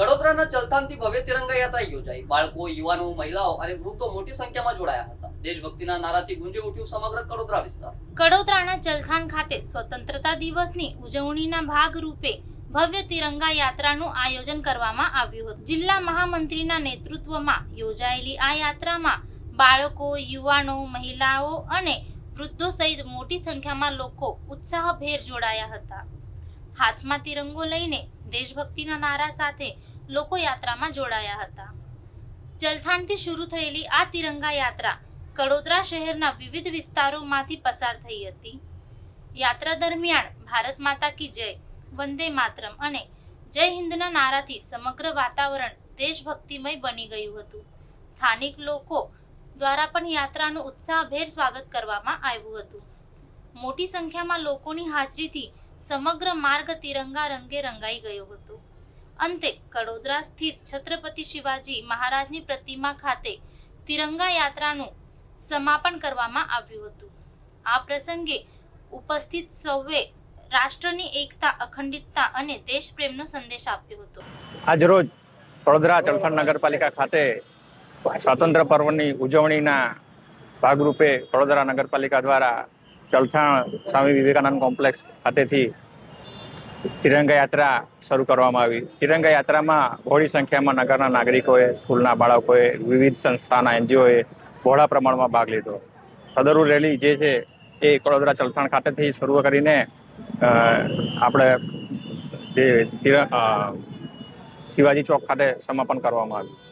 કડોદરાના ચલથાણથી ભવ્ય તિરંગા યાત્રા યોજાઈ। બાળકો, યુવાનો, મહિલાઓ અને વૃદ્ધો મોટી સંખ્યામાં જોડાયા હતા। દેશભક્તિના નારાથી ગુંજી ઉઠ્યું સમગ્ર કડોદરા વિસ્તાર। કડોદરાના ચલથાણ ખાતે સ્વતંત્રતા દિવસની ઉજવણીના ભાગરૂપે ભવ્ય તિરંગા યાત્રાનું આયોજન કરવામાં આવ્યું હતું। જિલ્લા મહામંત્રીના નેતૃત્વમાં યોજાયેલી આ યાત્રામાં બાળકો, યુવાનો, મહિલાઓ અને વૃદ્ધો સહિત મોટી સંખ્યામાં લોકો ઉત્સાહભેર જોડાયા હતા। હાથમાં તિરંગો લઈને દેશભક્તિના નારા સાથે લોકો યાત્રામાં જોડાયા હતા। ચલથાણથી શરૂ થયેલી આ તિરંગા યાત્રા કડોદરા શહેરના વિવિધ વિસ્તારોમાંથી પસાર થઈ હતી। યાત્રા દરમિયાન ભારત માતા કી જય, વંદે માતરમ અને જય હિન્દના નારાથી સમગ્ર વાતાવરણ દેશભક્તિમય બની ગયું હતું। સ્થાનિક લોકો દ્વારા પણ યાત્રાનું ઉત્સાહભેર સ્વાગત કરવામાં આવ્યું હતું। મોટી સંખ્યામાં લોકોની હાજરીથી સમગ્ર માર્ગ તિરંગા રંગે રંગાઈ ગયો હતો। અંતે કડોદરા સ્થિત છત્રપતિ શિવાજી મહારાજની પ્રતિમા ખાતે તિરંગા યાત્રાનું સમાપન કરવામાં આવ્યું હતું। આ પ્રસંગે ઉપસ્થિત સૌએ રાષ્ટ્રની એકતા, અખંડિતતા અને દેશપ્રેમનો સંદેશ આપ્યો હતો। આજરોજ વડોદરા ચલથાણ નગરપાલિકા ખાતે સ્વાતંત્ર્ય પર્વની ઉજવણીના ભાગરૂપે વડોદરા નગરપાલિકા દ્વારા ચલથાણ સ્વામી વિવેકાનંદ કોમ્પ્લેક્સ ખાતેથી તિરંગા યાત્રા શરૂ કરવામાં આવી। તિરંગા યાત્રામાં બહોળી સંખ્યામાં નગરના નાગરિકોએ, સ્કૂલના બાળકોએ, વિવિધ સંસ્થાના એનજીઓએ બહોળા પ્રમાણમાં ભાગ લીધો। સદરુ રેલી જે છે એ વડોદરા ચલથાણ ખાતેથી શરૂ કરીને આપણે જે શિવાજી ચોક ખાતે સમાપન કરવામાં આવ્યું।